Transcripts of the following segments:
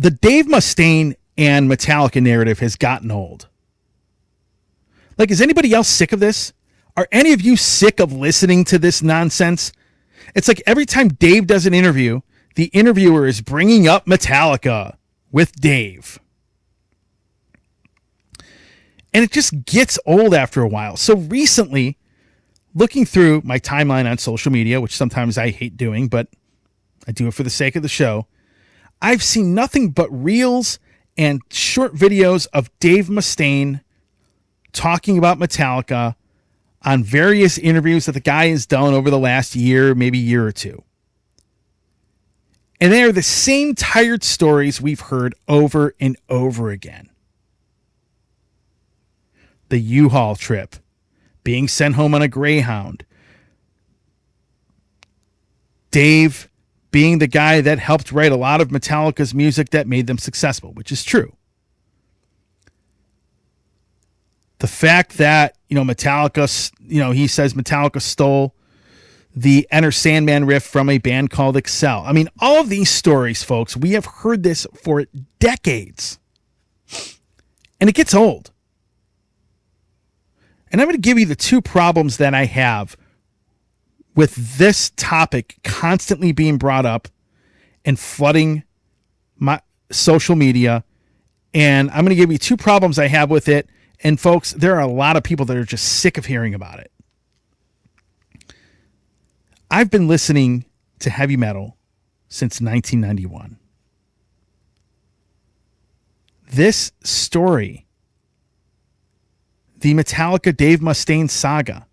the Dave Mustaine and Metallica narrative has gotten old. Like, is anybody else sick of this? Are any of you sick of listening to this nonsense? It's like every time Dave does an interview, the interviewer is bringing up Metallica with Dave. And it just gets old after a while. So recently, looking through my timeline on social media, which sometimes I hate doing, but I do it for the sake of the show, I've seen nothing but reels and short videos of Dave Mustaine talking about Metallica on various interviews that the guy has done over the last year, maybe year or two. And they are the same tired stories we've heard over and over again. The U-Haul trip, being sent home on a Greyhound, Dave being the guy that helped write a lot of Metallica's music that made them successful, which is true. The fact that, Metallica, he says Metallica stole the Enter Sandman riff from a band called Excel. I mean, all of these stories, folks, we have heard this for decades. And it gets old. And I'm going to give you the two problems that I have with this topic constantly being brought up and flooding my social media. And I'm going to give you two problems I have with it. And folks, there are a lot of people that are just sick of hearing about it. I've been listening to heavy metal since 1991. This story, the Metallica Dave Mustaine saga,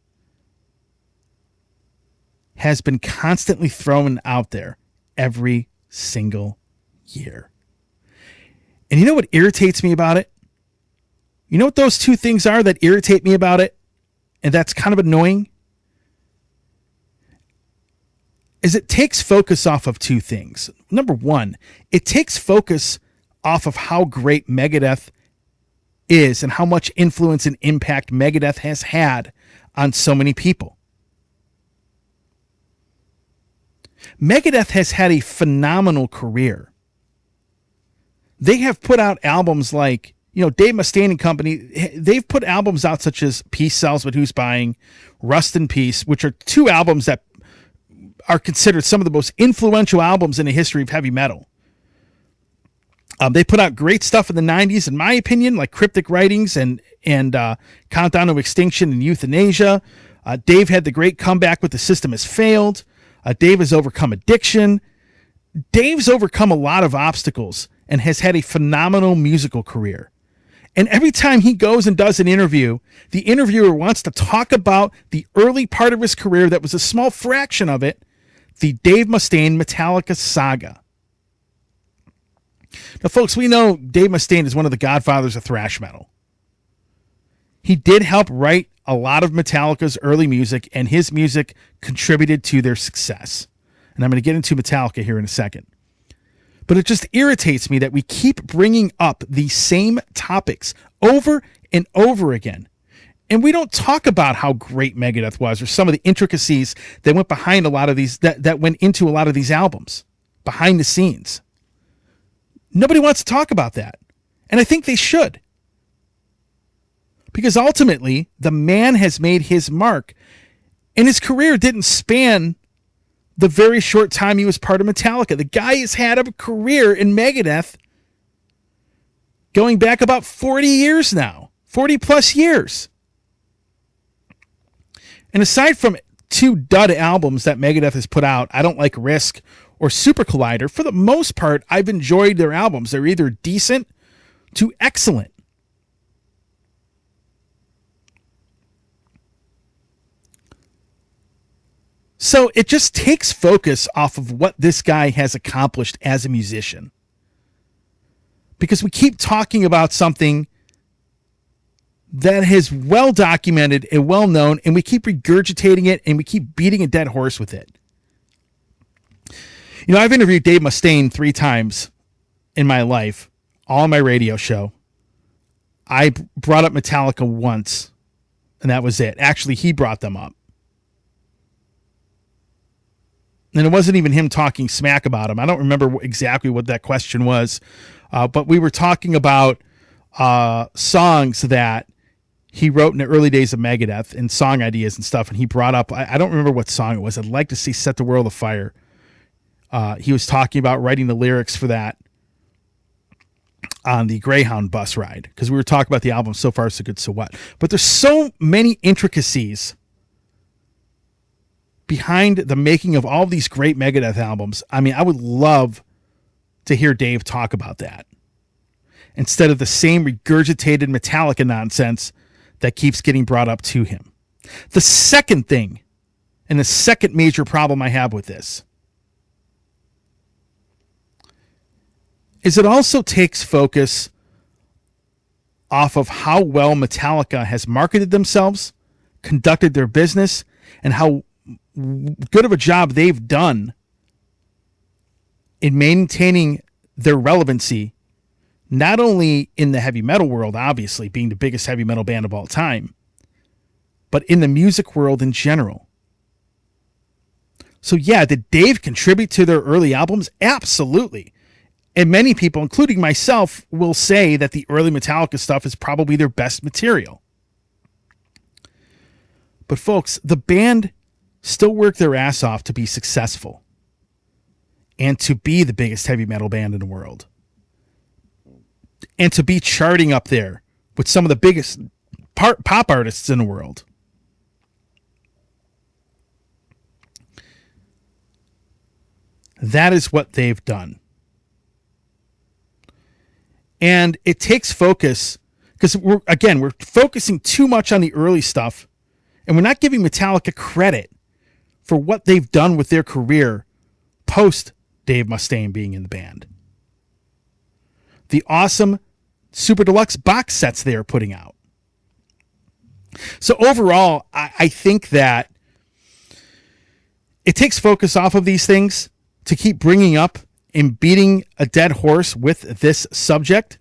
has been constantly thrown out there every single year. And you know what irritates me about it? You know what those two things are that irritate me about it? And that's kind of annoying? Is it takes focus off of two things. Number one, it takes focus off of how great Megadeth is and how much influence and impact Megadeth has had on so many people. Megadeth has had a phenomenal career. They have put out albums like, Dave Mustaine and company, they've put albums out such as Peace Sells But Who's Buying, Rust in Peace, which are two albums that are considered some of the most influential albums in the history of heavy metal. They put out great stuff in the 90s, in my opinion, like Cryptic Writings and Countdown to Extinction and Euthanasia. Dave had the great comeback with The System Has Failed. Dave has overcome addiction. Dave's overcome a lot of obstacles and has had a phenomenal musical career. And every time he goes and does an interview, the interviewer wants to talk about the early part of his career that was a small fraction of it, the Dave Mustaine Metallica saga. Now, folks, we know Dave Mustaine is one of the godfathers of thrash metal. He did help write a lot of Metallica's early music, and his music contributed to their success. And I'm going to get into Metallica here in a second. But it just irritates me that we keep bringing up the same topics over and over again. And we don't talk about how great Megadeth was or some of the intricacies that went behind a lot of these, that went into a lot of these albums, behind the scenes. Nobody wants to talk about that. And I think they should. Because ultimately, the man has made his mark. And his career didn't span the very short time he was part of Metallica. The guy has had a career in Megadeth going back about 40 years now. 40 plus years. And aside from two dud albums that Megadeth has put out, I Don't Like Risk or Super Collider, for the most part, I've enjoyed their albums. They're either decent to excellent. So it just takes focus off of what this guy has accomplished as a musician. Because we keep talking about something that is well documented and well known, and we keep regurgitating it and we keep beating a dead horse with it. I've interviewed Dave Mustaine 3 times in my life, all on my radio show. I brought up Metallica once, and that was it. Actually, he brought them up. And it wasn't even him talking smack about him. I don't remember exactly what that question was, but we were talking about songs that he wrote in the early days of Megadeth and song ideas and stuff. And he brought up, I don't remember what song it was. I'd like to see Set the World Afire. He was talking about writing the lyrics for that on the Greyhound bus ride, because we were talking about the album So Far So Good So What. But there's so many intricacies behind the making of all these great Megadeth albums. I mean, I would love to hear Dave talk about that instead of the same regurgitated Metallica nonsense that keeps getting brought up to him. The second thing, and the second major problem I have with this, is it also takes focus off of how well Metallica has marketed themselves, conducted their business, and how good of a job they've done in maintaining their relevancy, not only in the heavy metal world, obviously being the biggest heavy metal band of all time, but in the music world in general. So yeah, did Dave contribute to their early albums? Absolutely. And many people, including myself, will say that the early Metallica stuff is probably their best material. But folks, the band still worked their ass off to be successful and to be the biggest heavy metal band in the world and to be charting up there with some of the biggest pop artists in the world. That is what they've done. And it takes focus because we're focusing too much on the early stuff, and we're not giving Metallica credit for what they've done with their career post Dave Mustaine being in the band. The awesome Super Deluxe box sets they are putting out. So overall, I think that it takes focus off of these things to keep bringing up and beating a dead horse with this subject,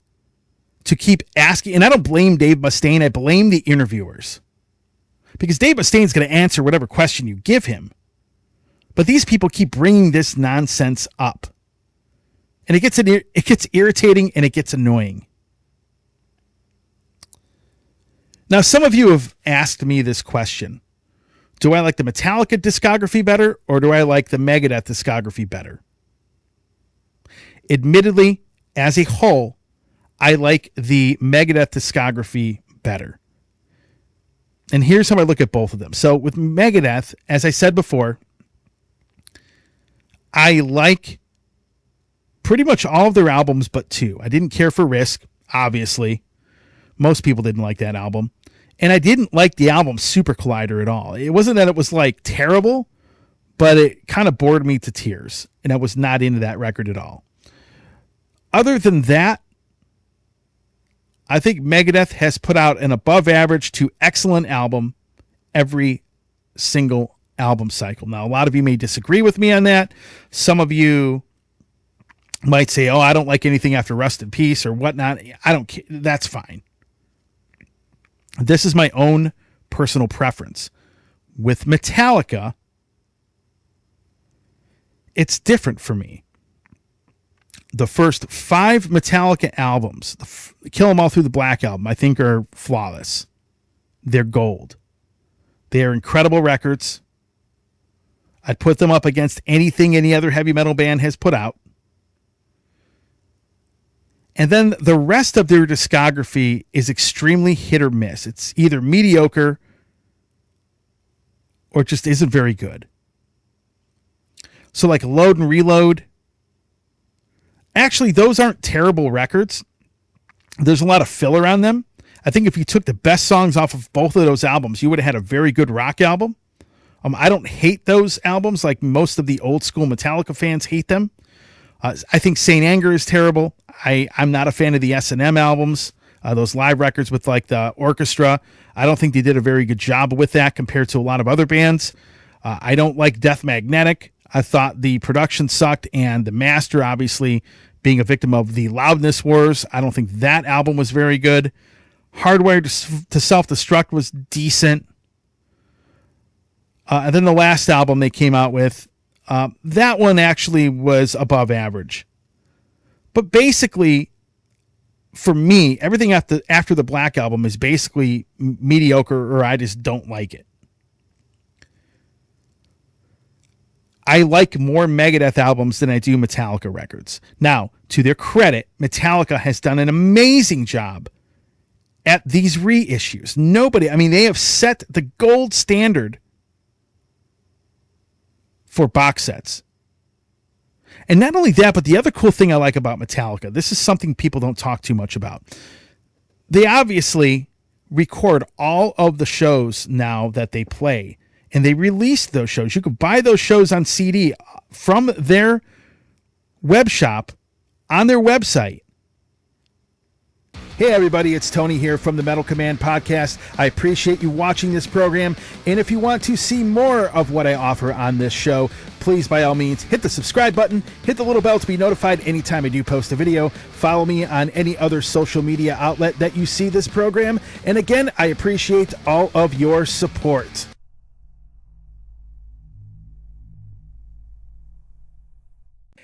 to keep asking. And I don't blame Dave Mustaine. I blame the interviewers, because Dave Mustaine's going to answer whatever question you give him. But these people keep bringing this nonsense up, and it gets irritating and it gets annoying. Now, some of you have asked me this question. Do I like the Metallica discography better, or do I like the Megadeth discography better? Admittedly, as a whole, I like the Megadeth discography better. And here's how I look at both of them. So with Megadeth, as I said before, I like pretty much all of their albums but two. I didn't care for Risk, obviously. Most people didn't like that album. And I didn't like the album Super Collider at all. It wasn't that it was like terrible, but it kind of bored me to tears. And I was not into that record at all. Other than that, I think Megadeth has put out an above average to excellent album every single album cycle. Now, a lot of you may disagree with me on that. Some of you might say, oh, I don't like anything after Rust in Peace or whatnot. I don't care. That's fine. This is my own personal preference. With Metallica, it's different for me. The first 5 Metallica albums, Kill 'Em All Through the Black album, I think are flawless. They're gold. They are incredible records. I'd put them up against anything any other heavy metal band has put out. And then the rest of their discography is extremely hit or miss. It's either mediocre or it just isn't very good. So like Load and Reload, actually, those aren't terrible records. There's a lot of filler on them. I think if you took the best songs off of both of those albums, you would have had a very good rock album. I don't hate those albums like most of the old school Metallica fans hate them. I think Saint Anger is terrible. I'm not a fan of the S&M albums, those live records with like the orchestra. I don't think they did a very good job with that compared to a lot of other bands. I don't like Death Magnetic. I thought the production sucked, and the master, obviously, being a victim of the loudness wars, I don't think that album was very good. Hardwired to Self-Destruct was decent. And then the last album they came out with, That one actually was above average. But basically, for me, everything after the Black Album is basically mediocre, or I just don't like it. I like more Megadeth albums than I do Metallica records. Now, to their credit, Metallica has done an amazing job at these reissues. They have set the gold standard for box sets. And not only that, but the other cool thing I like about Metallica, this is something people don't talk too much about. They obviously record all of the shows now that they play, and they release those shows. You can buy those shows on CD from their web shop on their website. Hey everybody, it's Tony here from the Metal Command Podcast. I appreciate you watching this program, and if you want to see more of what I offer on this show, please by all means hit the subscribe button, hit the little bell to be notified anytime I do post a video, follow me on any other social media outlet that you see this program, and again, I appreciate all of your support.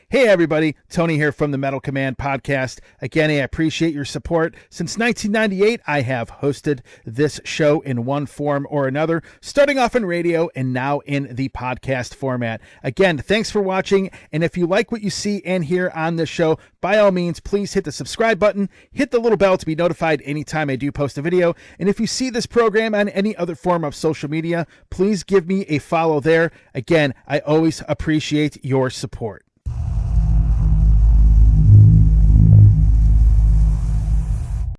Hey everybody, Tony here from the Metal Command Podcast. Again, I appreciate your support. Since 1998, I have hosted this show in one form or another, starting off in radio and now in the podcast format. Again, thanks for watching, and if you like what you see and hear on this show, by all means, please hit the subscribe button, hit the little bell to be notified anytime I do post a video, and if you see this program on any other form of social media, please give me a follow there. Again, I always appreciate your support.